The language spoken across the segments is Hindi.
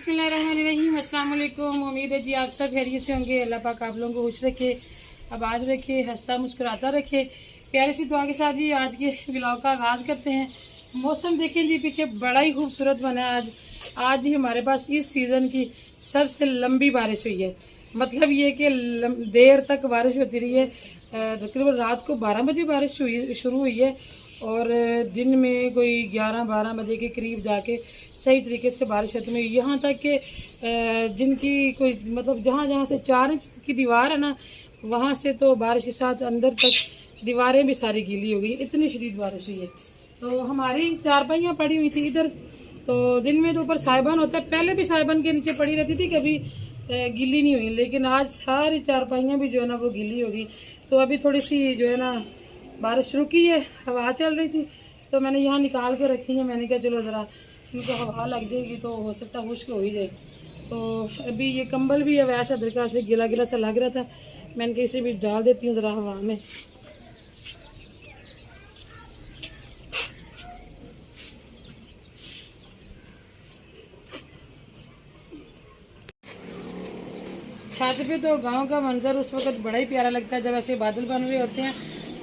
बिस्मिल्लाहिर्रहमानिर्रहीम, अस्सलाम वालेकुम। उम्मीद है जी आप सब खैरियत से होंगे। अल्लाह पाक आप लोगों को खुश रखे, आबाद रखे, हंसता मुस्कुराता रखे। प्यारी सी दुआ के साथ जी आज के व्लॉग का आगाज़ करते हैं। मौसम देखें जी, पीछे बड़ा ही खूबसूरत बना है आज जी हमारे पास इस सीज़न की सबसे लंबी बारिश हुई है। मतलब ये कि देर तक बारिश होती रही है। तकरीबन रात को 12 बजे बारिश शुरू हुई है और दिन में कोई 11-12 बजे के करीब जाके सही तरीके से बारिश खत्म हुई। यहाँ तक कि जिनकी कोई मतलब जहाँ जहाँ से 4 इंच की दीवार है ना, वहाँ से तो बारिश के साथ अंदर तक दीवारें भी सारी गीली हो गई, इतनी शदीद बारिश हुई है। तो हमारी चारपाइयाँ पड़ी हुई थी इधर, तो दिन में तो ऊपर साहिबान होता है, पहले भी साहिबान के नीचे पड़ी रहती थी, कभी गीली नहीं हुई। लेकिन आज सारी चारपाइयाँ भी जो है ना वो गीली हो गई। तो अभी थोड़ी सी जो है ना बारिश रुकी है, हवा चल रही थी तो मैंने यहाँ निकाल के रखी है। मैंने कहा चलो ज़रा इनको हवा लग जाएगी तो हो सकता है खुश्क हो ही जाए। तो अभी ये कंबल भी है वैसा दरका से गिला गिला सा लग रहा था, मैंने कहा इसे भी डाल देती हूँ ज़रा हवा में। छत पे तो गांव का मंजर उस वक्त बड़ा ही प्यारा लगता है जब ऐसे बादल बन रहे होते हैं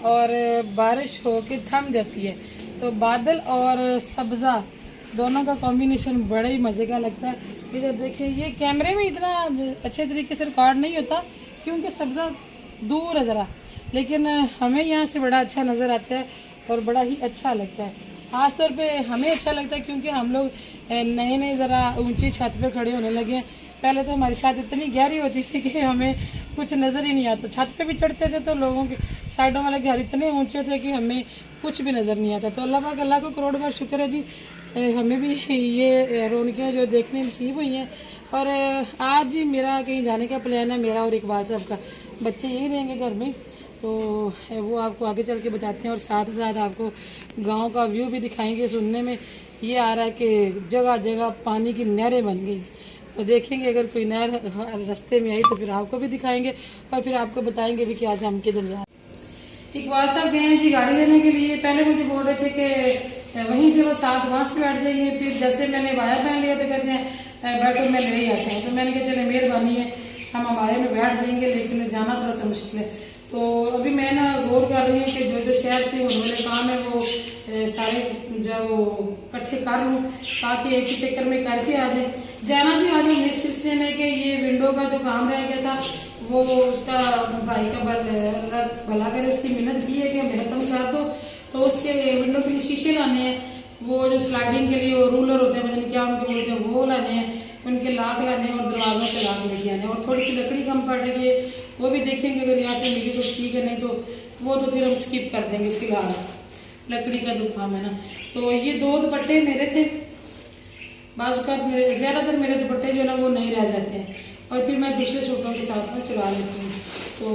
और बारिश होके थम जाती है। तो बादल और सब्ज़ा दोनों का कॉम्बिनेशन बड़ा ही मज़े का लगता है। इधर देखिए, ये कैमरे में इतना अच्छे तरीके से रिकॉर्ड नहीं होता क्योंकि सब्ज़ा दूर है ज़रा, लेकिन हमें यहाँ से बड़ा अच्छा नज़र आता है और बड़ा ही अच्छा लगता है। ख़ास तौर पे हमें अच्छा लगता है क्योंकि हम लोग नए नए ज़रा ऊंची छत पे खड़े होने लगे हैं। पहले तो हमारी छत इतनी गहरी होती थी कि हमें कुछ नज़र ही नहीं आता। छत पे भी चढ़ते थे तो लोगों के साइडों वाले घर इतने ऊंचे थे कि हमें कुछ भी नज़र नहीं आता। तो अल्लाह पाक, अल्लाह को करोड़ बार शुक्र है जी, हमें भी ये रौनकें जो देखने नसीब हुई हैं। और आज ही मेरा कहीं जाने का प्लान है, मेरा और इकबाल साहब का। बच्चे यहीं रहेंगे घर में, तो वो आपको आगे चल के बताते हैं और साथ ही साथ आपको गांव का व्यू भी दिखाएंगे। सुनने में ये आ रहा है कि जगह जगह पानी की नहरें बन गई, तो देखेंगे अगर कोई नहर रास्ते में आई तो फिर आपको भी दिखाएंगे और फिर आपको बताएंगे भी कि आज हम किधर जा रहे हैं। इकबाल साहब गए हैं जी गाड़ी लेने के लिए। पहले मुझे बोल रहे थे कि वहीं चलो साथ वहाँ से बैठ जाएंगे, फिर जैसे मैंने वायर पहन लिया तो कहते हैं बैठो मैं ले ही आता हूँ। तो मैंने कहा चले मेहरबानी है, हम हमारे में बैठ जाएंगे, लेकिन जाना थोड़ा सा मुश्किल है। तो अभी मैं ना गौर कर रही हूँ कि जो जो शहर से होने वाले काम है वो सारे जो इकट्ठे कर लूँ ताकि एक ही चक्कर में करके आ जाए। जाना जी आज हम इस सिलसिले में कि ये विंडो का जो काम रह गया था वो उसका भाई का भला करे, उसकी मिन्नत की है कि हमें खत्म कर दो। तो उसके विंडो के लिए शीशे लाने हैं, वो जो स्लाइडिंग के लिए वो रूलर होते हैं, पता नहीं क्या उनको बोलते हैं, वो लाने हैं, उनके लाक लाने हैं और दरवाज़ों के लाक लेके आने हैं। और थोड़ी सी लकड़ी कम पड़ रही है, वो भी देखेंगे, अगर यहाँ से मिली तो ठीक है, नहीं तो वो तो फिर हम स्किप कर देंगे फिलहाल, लकड़ी का जो काम है ना। तो ये 2 दुपट्टे मेरे थे, बाज़ का ज़्यादातर मेरे दुपट्टे जो है ना वो नहीं रह जाते हैं और फिर मैं दूसरे सूटों के साथ में चला लेती हूँ। तो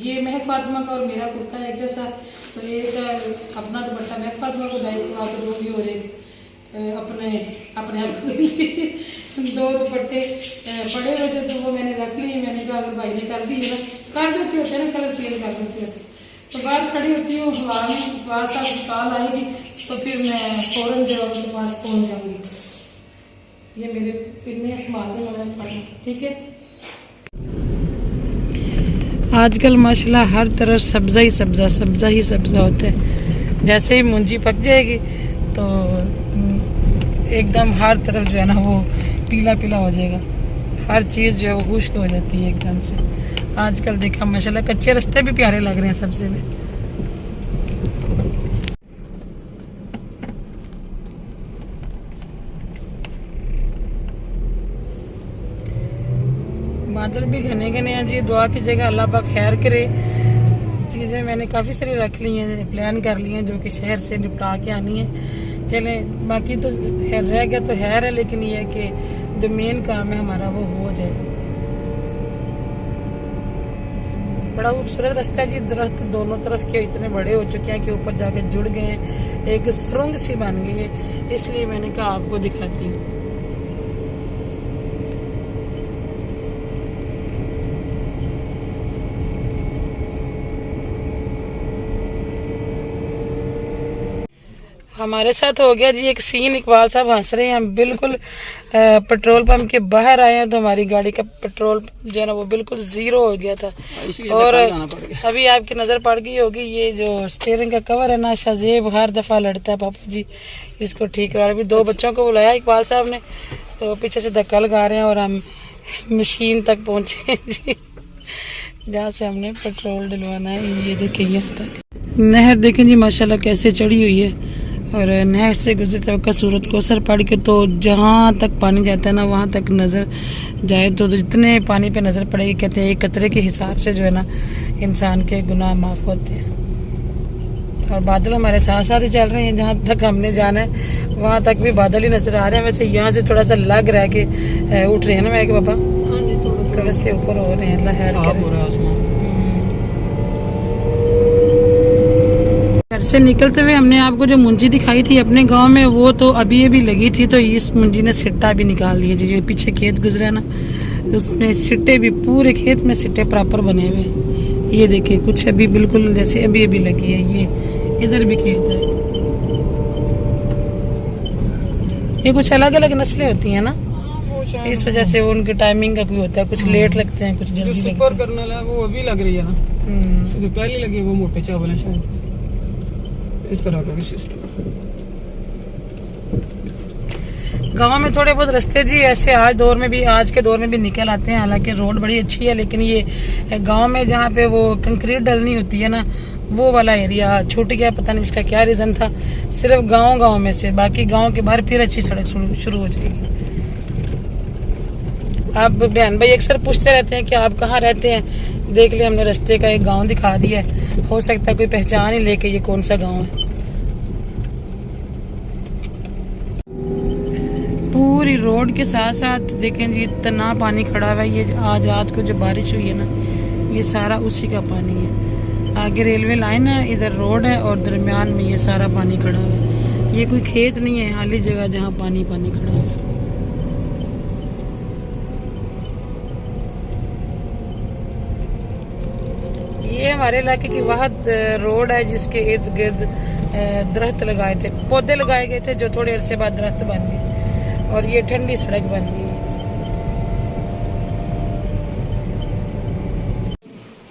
ये महक फातिमा का और मेरा कुर्ता है एक जैसा, तो एक अपना दुपट्टा महक फातिमा को डाई करवा कर दूँगी और एक अपने आप 2 दुपट्टे पड़े हुए थे तो वो मैंने रख लिए। मैंने कहा अगर भाई ने कर दी ना, कर देते होते ना, कलर चेंज कर देते होते। तो बाहर खड़ी होती हूँ, हवा में पास कॉल आएगी तो फिर मैं फ़ौरन जो उनके पास पहुँच जाऊँगी। ये मेरे पिन्ने संभालने वाला है, ठीक है। आजकल माशाल्लाह हर तरफ सब्ज़ा ही सब्ज़ा, सब्ज़ा ही सब्ज़ा होता है। जैसे ही मूंजी पक जाएगी तो एकदम हर तरफ जो है ना वो पीला पीला हो जाएगा, हर चीज़ जो है वो खुश्क हो जाती है एकदम से। आजकल देखा माशाल्लाह कच्चे रास्ते भी प्यारे लग रहे हैं सबसे में। बादल भी घने घने हैं जी, दुआ की जगह अल्लाह पाक खैर करे। चीज़ें मैंने काफ़ी सारी रख ली हैं, प्लान कर ली हैं जो कि शहर से निपटा के आनी है। चले बाकी तो रह गया तो है, लेकिन ये है कि जो मेन काम है हमारा वो हो जाए। बड़ा खूबसूरत रास्ता है जी, दरख्त दोनों तरफ के इतने बड़े हो चुके हैं कि ऊपर जाके जुड़ गए हैं, एक सुरंग सी बन गई है, इसलिए मैंने कहा आपको दिखाती हूँ। हमारे साथ हो गया जी एक सीन, इकबाल साहब हंस रहे हैं। हम बिल्कुल पेट्रोल पंप के बाहर आए हैं तो हमारी गाड़ी का पेट्रोल जो है ना वो बिल्कुल ज़ीरो हो गया था। और अभी आपकी नज़र पड़ गई होगी ये जो स्टीयरिंग का कवर है ना, शाजेब हर दफ़ा लड़ता है पापा जी इसको ठीक करा। अभी 2 बच्चों को बुलाया इकबाल साहब ने, तो पीछे से धक्का लगा रहे हैं और हम मशीन तक पहुँचे जी जहाँ से हमने पेट्रोल डलवाना है। ये देखिए यहाँ तक नहर देखें जी माशाल्लाह कैसे चढ़ी हुई है। और नहर से गुजरते वक्त सूरत को असर पड़ के तो जहाँ तक पानी जाता है ना वहाँ तक नज़र जाए तो जितने पानी पे नज़र पड़ेगी कहते हैं एक कतरे के हिसाब से जो है ना इंसान के गुनाह माफ़ होते हैं। और बादल हमारे साथ साथ ही चल रहे हैं, जहाँ तक हमने जाना है वहाँ तक भी बादल ही नज़र आ रहे हैं। वैसे यहाँ से थोड़ा सा लग रहा है कि उठ रहे हैं ना मैं कि पापा थोड़े से ऊपर हो रहे हैं, लहर घर से निकलते हुए हमने आपको जो मुंजी दिखाई थी अपने गांव में वो तो अभी लगी थी, तो इस मुंजी ने सिट्टा भी निकाल दिया जी। जो पीछे खेत गुजरा ना उसमें सिट्टे भी, पूरे खेत में सिट्टे प्रॉपर बने हुए हैं। ये देखिए कुछ अभी बिल्कुल जैसे अभी लगी है। ये इधर भी खेत है। ये कुछ अलग अलग नस्लें होती हैं ना, इस वजह से उनके टाइमिंग का कोई होता है, कुछ लेट लगते हैं कुछ जल्दी लगते हैं। करने लगा वो अभी लग रही है ना, जो पहले लगी वो मोटे चावल है शायद, इस तरह का सिस्टम। गांव में थोड़े बहुत रास्ते जी ऐसे आज के दौर में भी निकल आते हैं। हालांकि रोड बड़ी अच्छी है, लेकिन ये गांव में जहाँ पे वो कंक्रीट डलनी होती है ना वो वाला एरिया छूट गया। पता नहीं इसका क्या रीजन था। सिर्फ गांव में से, बाकी गांव के बाहर फिर अच्छी सड़क शुरू हो जाएगी। आप बहन भाई अक्सर पूछते रहते हैं कि आप कहाँ रहते हैं। देख लिया हमने रास्ते का एक गांव दिखा दिया है, हो सकता है कोई पहचान ही लेके ये कौन सा गांव है। पूरी रोड के साथ साथ देखें जी इतना पानी खड़ा हुआ है। ये आज रात को जो बारिश हुई है ना ये सारा उसी का पानी है। आगे रेलवे लाइन है, इधर रोड है और दरमियान में ये सारा पानी खड़ा हुआ है। ये कोई खेत नहीं है, खाली जगह जहाँ पानी खड़ा हुआ है। ये हमारे इलाके की वह रोड है जिसके इर्द गिर्द दरख्त लगाए थे, पौधे लगाए गए थे जो थोड़े अरसे बाद दरख्त बन गए और ये ठंडी सड़क बन गई।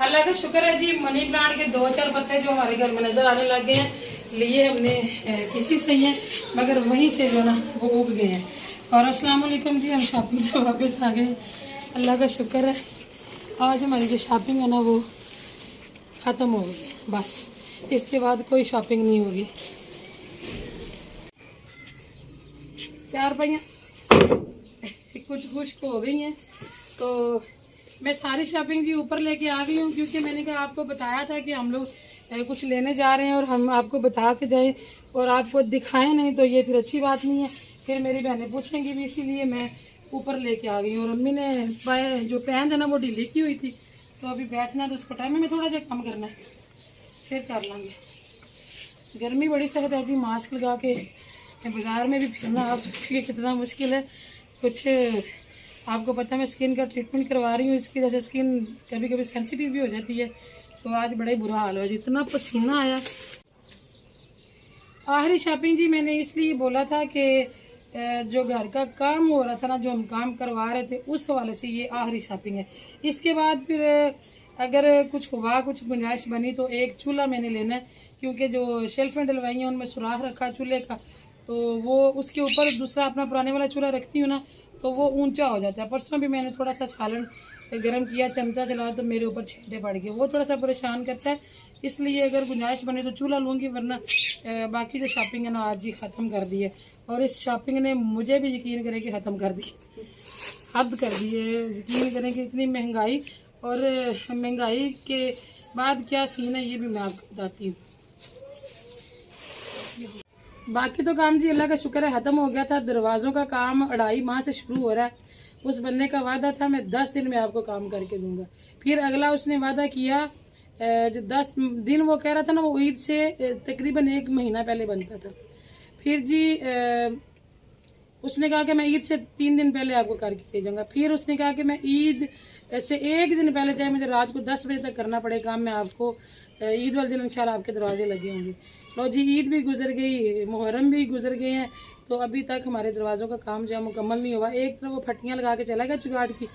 अल्लाह का शुक्र है जी, मनी प्लांट के 2-4 पत्ते जो हमारे घर में नजर आने लग गए हैं, लिए हमने किसी से ही है मगर वहीं से जो ना वो उग गए हैं। और अस्सलाम वालेकुम जी, हम शॉपिंग से वापस आ गए। अल्लाह का शुक्र है आज हमारी जो शॉपिंग है ना वो ख़त्म हो गई है। बस इसके बाद कोई शॉपिंग नहीं होगी। 4 पहियाँ कुछ खुश्क हो गई हैं तो मैं सारी शॉपिंग जी ऊपर लेके आ गई हूँ, क्योंकि मैंने कहा आपको बताया था कि हम लोग कुछ लेने जा रहे हैं और हम आपको बता के जाएं और आपको दिखाएं नहीं तो ये फिर अच्छी बात नहीं है। फिर मेरी बहनें पूछेंगी भी, इसीलिए मैं ऊपर लेके आ गई हूँ। और अम्मी ने जो पहन है ना वो ढीली की हुई थी, तो अभी बैठना तो उसको टाइम में थोड़ा सा कम करना है, फिर कर लेंगे। गर्मी बड़ी सख्त है जी, मास्क लगा के बाज़ार में भी फिरना आप सोचिए कितना मुश्किल है। कुछ आपको पता है मैं स्किन का ट्रीटमेंट करवा रही हूँ, इसकी वजह से स्किन कभी कभी सेंसिटिव भी हो जाती है, तो आज बड़ा ही बुरा हाल है, जितना पसीना आया। आखिरी शॉपिंग जी मैंने इसलिए बोला था कि जो घर का काम हो रहा था ना, जो हम काम करवा रहे थे, उस हवाले से ये आखिरी शॉपिंग है। इसके बाद फिर अगर कुछ हुआ, कुछ गुंजाइश बनी तो एक चूल्हा मैंने लेना है, क्योंकि जो शेल्फ में डलवाई हैं उनमें सुराख रखा चूल्हे का, तो वो उसके ऊपर दूसरा अपना पुराने वाला चूल्हा रखती हूँ ना तो वो ऊंचा हो जाता है। परसों भी मैंने थोड़ा सा सालन गर्म किया, चमचा चलाया तो मेरे ऊपर छींटे पड़ गए, वो थोड़ा सा परेशान करता है। इसलिए अगर गुंजाइश बने तो चूल्हा लूँगी, वरना बाकी जो शॉपिंग है ना आज ही ख़त्म कर दी है। और इस शॉपिंग ने मुझे भी यकीन करें कि ख़त्म कर दी, हद कर दी है। यकीन करें कि इतनी महंगाई, और महंगाई के बाद क्या सीन है ये भी मैं आपको बताती हूँ। बाकी तो काम जी अल्लाह का शुक्र है ख़त्म हो गया था। दरवाज़ों का काम 2.5 माह से शुरू हो रहा है। उस बंदे का वादा था मैं 10 दिन में आपको काम करके दूंगा। फिर अगला उसने वादा किया, जो 10 दिन वो कह रहा था ना, वो ईद से तकरीबन 1 महीना पहले बनता था। फिर जी उसने कहा कि मैं ईद से 3 दिन पहले आपको करके दे जाऊंगा। फिर उसने कहा कि मैं ईद से 1 दिन पहले, चाहे मुझे रात को 10 बजे तक करना पड़े काम, मैं आपको ईद वाले दिन इंशाल्लाह आपके दरवाजे लगे होंगे। लो जी, ईद भी गुजर गई, मुहर्रम भी गुजर गए हैं, तो अभी तक हमारे दरवाज़ों का काम जो है मुकम्मल नहीं हुआ। एक तरफ वो फटियाँ लगा के चला गया चुगाड़ की,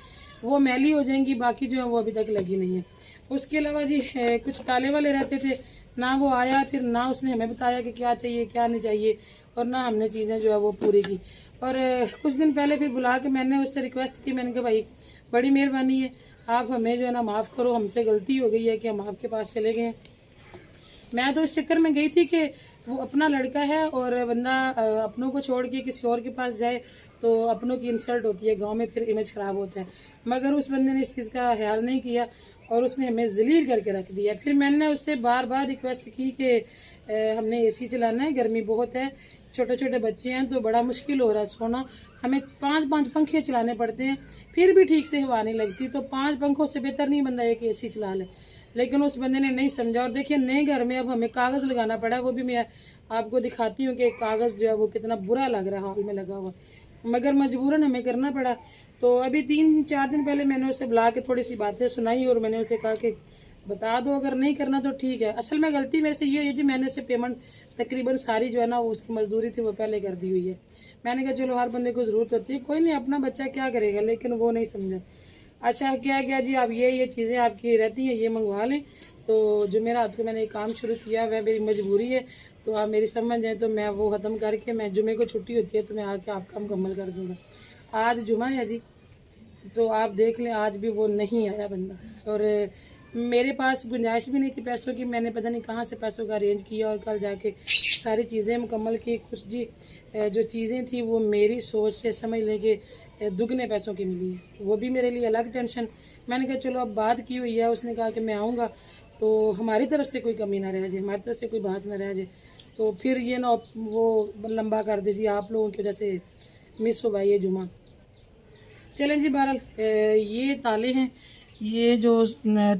वो मैली हो जाएंगी, बाकी जो है वो अभी तक लगी नहीं है। उसके अलावा जी कुछ ताले वाले रहते थे, ना वो आया, फिर ना उसने हमें बताया कि क्या चाहिए क्या नहीं चाहिए, और ना हमने चीज़ें जो है वो पूरी की। और कुछ दिन पहले फिर बुला के मैंने उससे रिक्वेस्ट की, मैंने कहा भाई बड़ी मेहरबानी है, आप हमें जो है ना माफ़ करो, हमसे गलती हो गई है कि हम आपके पास चले गए हैं। मैं तो इस चक्कर में गई थी कि वो अपना लड़का है और बंदा अपनों को छोड़ के किसी और के पास जाए तो अपनों की इंसल्ट होती है, गांव में फिर इमेज ख़राब होता है। मगर उस बंदे ने इस चीज़ का ख्याल नहीं किया और उसने हमें जलील करके रख दिया। फिर मैंने उससे बार बार रिक्वेस्ट की कि हमने एसी चलाना है, गर्मी बहुत है, छोटे छोटे बच्चे हैं, तो बड़ा मुश्किल हो रहा है सोना, हमें 5-5 पंखे चलाने पड़ते हैं, फिर भी ठीक से हवा नहीं लगती, तो 5 पंखों से बेहतर नहीं बंदा एक एसी चला ले। लेकिन उस बंदे ने नहीं समझा, और देखिए नए घर में अब हमें कागज़ लगाना पड़ा, वो भी मैं आपको दिखाती हूँ कि कागज़ जो है वो कितना बुरा लग रहा है हॉल में लगा हुआ, मगर मजबूरन हमें करना पड़ा। तो अभी 3-4 दिन पहले मैंने उसे बुला के थोड़ी सी बातें सुनाई और मैंने उसे कहा कि बता दो, अगर नहीं करना तो ठीक है। असल में गलती मेरे से ये है जी, मैंने उसे पेमेंट तकरीबन सारी जो है ना वो उसकी मजदूरी थी वो पहले कर दी हुई है। मैंने कहा चलो हर बंदे को ज़रूरत होती है, कोई नहीं अपना बच्चा क्या करेगा, लेकिन वो नहीं समझा। अच्छा क्या क्या जी, आप ये चीज़ें आपकी रहती हैं, ये मंगवा लें। तो जुमेरात को मैंने एक काम शुरू किया, वह मेरी मजबूरी है, तो आप मेरी समझ जाए तो मैं वो ख़त्म करके, मैं जुमे को छुट्टी होती है तो मैं आके आपका मुकम्मल कर दूँगा। आज जुमा है जी, तो आप देख लें आज भी वो नहीं आया बंदा, और मेरे पास गुंजाइश भी नहीं थी पैसों की, मैंने पता नहीं कहाँ से पैसों का अरेंज किया और कल जाके सारी चीज़ें मुकम्मल की। कुछ जी जो चीज़ें थी वो मेरी सोच से समझ लें कि दुगने पैसों की मिली है, वो भी मेरे लिए अलग टेंशन। मैंने कहा चलो अब बात की हुई है, उसने कहा कि मैं आऊँगा तो हमारी तरफ से कोई कमी ना रह जाए, हमारी तरफ से कोई बात ना रह जाए, तो फिर ये ना वो लंबा कर दीजिए आप लोगों की वजह से मिस हो भाई ये जुमा। चलें जी, बहरहाल ये ताले हैं, ये जो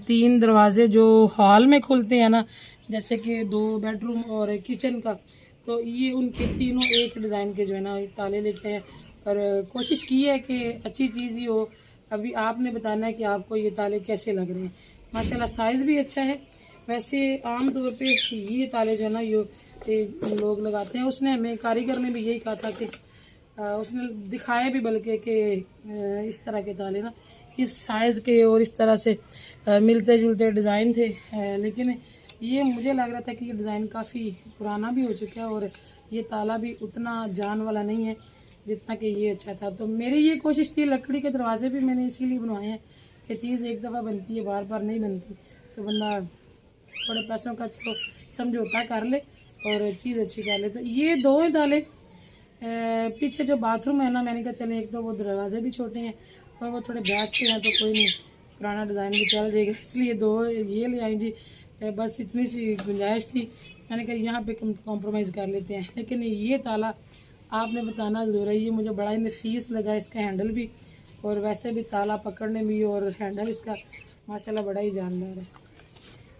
3 दरवाजे जो हॉल में खुलते हैं ना, जैसे कि 2 बेडरूम और किचन का, तो ये उनके तीनों एक डिज़ाइन के जो है ना ताले लेके हैं, और कोशिश की है कि अच्छी चीज़ ही हो। अभी आपने बताना है कि आपको ये ताले कैसे लग रहे हैं। माशाल्लाह साइज़ भी अच्छा है। वैसे आम तौर पे ये ताले जो है ना ये लोग लगाते हैं। उसने हमें कारीगर ने भी यही कहा था कि उसने दिखाया भी बल्कि कि इस तरह के ताले ना इस साइज़ के और इस तरह से मिलते जुलते डिज़ाइन थे, लेकिन ये मुझे लग रहा था कि ये डिज़ाइन काफ़ी पुराना भी हो चुका है और ये ताला भी उतना जान वाला नहीं है जितना कि ये अच्छा था। तो मेरी ये कोशिश थी, लकड़ी के दरवाजे भी मैंने इसीलिए बनवाए हैं कि चीज़ एक दफ़ा बनती है, बार बार नहीं बनती, तो बंदा थोड़े पैसों का चलो समझौता कर ले और चीज़ अच्छी कर ले। तो ये 2 ही ताले। पीछे जो बाथरूम है ना, मैंने कहा चले एक तो वो दरवाजे भी छोटे हैं और वो थोड़े बैक के हैं, तो कोई नहीं पुराना डिज़ाइन भी चल जाएगा, इसलिए 2 ये ले आई जी। बस इतनी सी गुंजाइश थी, मैंने कहा यहाँ पे कॉम्प्रोमाइज़ कर लेते हैं। लेकिन ये ताला आपने बताना ज़रूर है, ये मुझे बड़ा ही नफीस लगा, इसका हैंडल भी और वैसे भी ताला पकड़ने भी और हैंडल इसका माशाल्लाह बड़ा ही जानदार है।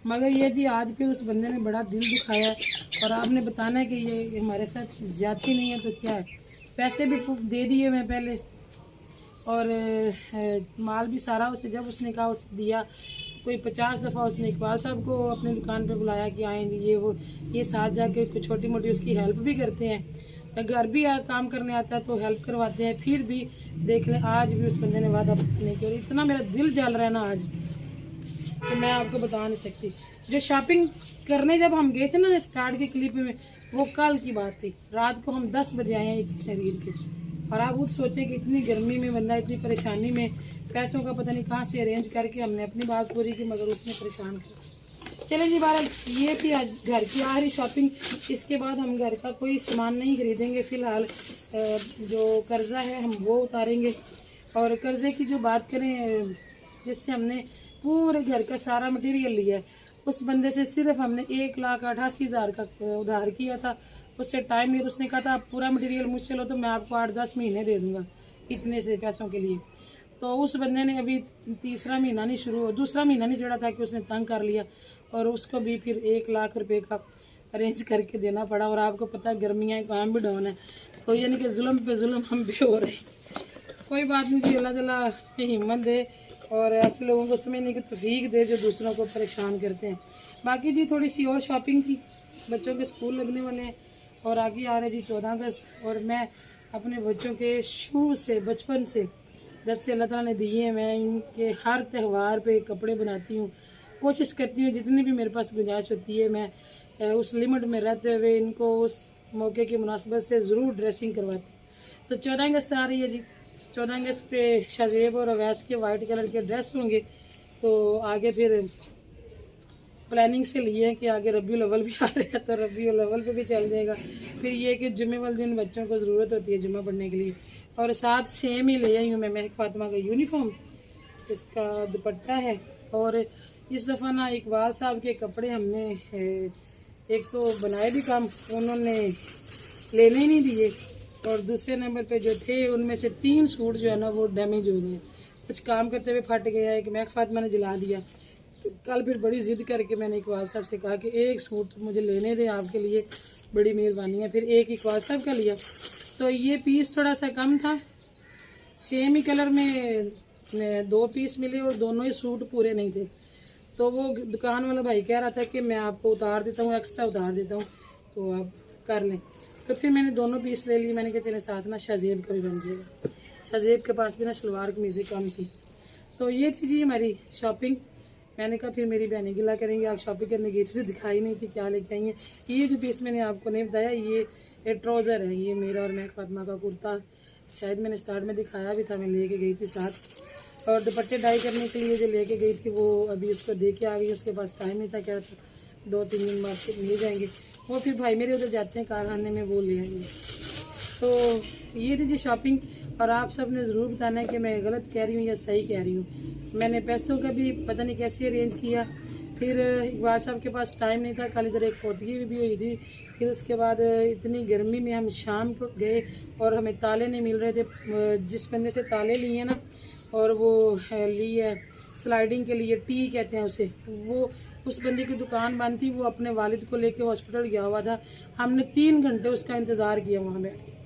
मगर ये जी आज फिर उस बंदे ने बड़ा दिल दुखाया है, और आपने बताना है कि ये हमारे साथ ज़्यादती नहीं है तो क्या है। पैसे भी दे दिए मैं पहले, और माल भी सारा उसे जब उसने कहा उसे दिया। कोई 50 दफ़ा उसने इकबाल साहब को अपनी दुकान पे बुलाया कि आएंगे ये वो, ये साथ जाके कुछ छोटी मोटी उसकी हेल्प भी करते हैं, घर भी काम करने आता है तो हेल्प करवाते हैं। फिर भी देख लें आज भी उस बंदे ने वादा नहीं किया, और इतना मेरा दिल जल रहा है ना आज, तो मैं आपको बता नहीं सकती। जो शॉपिंग करने जब हम गए थे ना स्टार्ट के क्लिप में, वो कल की बात थी, रात को हम 10 बजे आए हैं ये खरीद के, और आप खुद सोचें कि इतनी गर्मी में बंदा इतनी परेशानी में पैसों का पता नहीं कहाँ से अरेंज करके हमने अपनी बात पूरी की, मगर उसने परेशान किया। चलें जी, बारह ये थी आज घर की आखिरी शॉपिंग। इसके बाद हम घर का कोई सामान नहीं खरीदेंगे फ़िलहाल, जो कर्ज़ा है हम वो उतारेंगे। और कर्ज़े की जो बात करें, जिससे हमने पूरे घर का सारा मटेरियल लिया है, उस बंदे से सिर्फ हमने 1,88,000 का उधार किया था। उससे टाइम लिया, उसने कहा था आप पूरा मटेरियल मुझसे लो तो मैं आपको 8-10 महीने दे दूंगा इतने से पैसों के लिए। तो उस बंदे ने अभी दूसरा महीना नहीं चढ़ा था कि उसने तंग कर लिया, और उसको भी फिर 1 लाख रुपए का अरेंज करके देना पड़ा। और आपको पता है गर्मियाँ काम भी डाउन है, तो यानी कि जुल्म पे जुल्म हम भी हो रहे हैं। कोई बात नहीं जी, अल्लाह ताला हिम्मत दे और ऐसे लोगों को समझने की तौफीक दे जो दूसरों को परेशान करते हैं। बाकी जी थोड़ी सी और शॉपिंग थी, बच्चों के स्कूल लगने वाले हैं और आगे आ रहे हैं जी 14 अगस्त। और मैं अपने बच्चों के शुरू से बचपन से जब से अल्लाह ताला ने दिए हैं, मैं इनके हर त्यौहार पे कपड़े बनाती हूँ। कोशिश करती हूँ जितनी भी मेरे पास गुंजाइश होती है मैं उस लिमिट में रहते हुए इनको उस मौके की मुनासिबत से ज़रूर ड्रेसिंग करवाती हूँ। तो 14 अगस्त आ रही है जी। 14 अगस्त पे शाजेब और अवैस के वाइट कलर के ड्रेस होंगे। तो आगे फिर प्लानिंग से लिए कि आगे रबीउल अव्वल भी आ रहा है तो रबीउल अव्वल पे भी चल जाएगा। फिर ये कि जुम्मे वाले दिन बच्चों को ज़रूरत होती है जुम्मा पढ़ने के लिए। और साथ सेम ही ले आई हूँ मैं महक फातिमा का यूनिफॉर्म, इसका दुपट्टा है। और इस दफ़ा ना इकबाल साहब के कपड़े हमने एक तो बनाए भी कम, उन्होंने लेने ही नहीं दिए, और दूसरे नंबर पे जो थे उनमें से 3 सूट जो है ना वो डैमेज हो गए, कुछ काम करते हुए फट गया। एक महक फातिमा ने जला दिया। तो कल फिर बड़ी ज़िद करके मैंने इकबाल साहब से कहा कि एक सूट मुझे लेने दें, आपके लिए बड़ी मेहरबानी है। फिर एक इकबाल साहब का लिया। तो ये पीस थोड़ा सा कम था, सेम ही कलर में 2 पीस मिले और दोनों ही सूट पूरे नहीं थे। तो वो दुकान वाला भाई कह रहा था कि मैं आपको उतार देता हूँ, एक्स्ट्रा उतार देता हूँ, तो आप कर लें। तो फिर मैंने दोनों पीस ले ली। मैंने कहा चले साथ ना शाजेब का भी बन जाएगा। शाजेब के पास भी ना शलवार कमीज़ें कम थी। तो ये थी जी हमारी शॉपिंग। मैंने कहा फिर मेरी बहनें गिला करेंगी आप शॉपिंग करने गई थी तो दिखाई नहीं थी क्या लेके आई हैं। ये जो पीस मैंने आपको नहीं बताया, ये ट्राउज़र है, ये मेरा और महक फातिमा का कुर्ता। शायद मैंने स्टार्ट में दिखाया भी था, मैं लेके गई थी साथ। और दुपट्टे डाई करने के लिए जो लेके गई थी वो अभी उसको दे के आ गई, उसके पास टाइम नहीं था, क्या 2-3 दिन बाद फिर ले जाएंगे। वो फिर भाई मेरे उधर जाते हैं कारखाने में, वो ले आएंगे। तो ये थी जी शॉपिंग। और आप सब ने ज़रूर बताना है कि मैं गलत कह रही हूँ या सही कह रही हूँ। मैंने पैसों का भी पता नहीं कैसे अरेंज किया। फिर इकबाल साहब के पास टाइम नहीं था, कल इधर एक फौतगी भी हुई थी। फिर उसके बाद इतनी गर्मी में हम शाम को गए और हमें ताले नहीं मिल रहे थे। जिस बंदे से ताले लिए ना, और वो लिए स्लाइडिंग के लिए, टी कहते हैं उसे, वो उस बंदे की दुकान बंद थी। वो अपने वालिद को लेके हॉस्पिटल गया हुआ था। हमने 3 घंटे उसका इंतज़ार किया वहाँ बैठ के।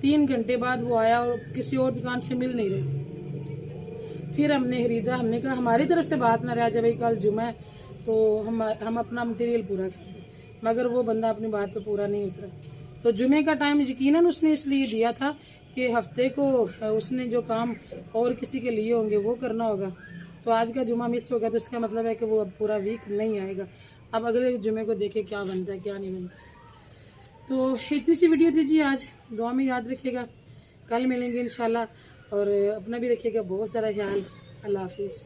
3 घंटे बाद वो आया और किसी और दुकान से मिल नहीं रही थी। फिर हमने खरीदा। हमने कहा हमारी तरफ से बात ना रह जाए भाई, कल जुमा है तो हम अपना मटेरियल पूरा कर दें, मगर वो बंदा अपनी बात पे पूरा नहीं उतरा। तो जुमे का टाइम यकीनन उसने इसलिए दिया था कि हफ्ते को उसने जो काम और किसी के लिए होंगे वो करना होगा। तो आज का जुमा मिस हो गया, तो इसका मतलब है कि वो अब पूरा वीक नहीं आएगा। अब अगले जुमे को देखे क्या बनता है क्या नहीं बनता। तो इतनी सी वीडियो थी जी आज। दुआ में याद रखिएगा, कल मिलेंगे इंशाल्लाह। और अपना भी रखिएगा बहुत सारा ख्याल। अल्लाह हाफिज़।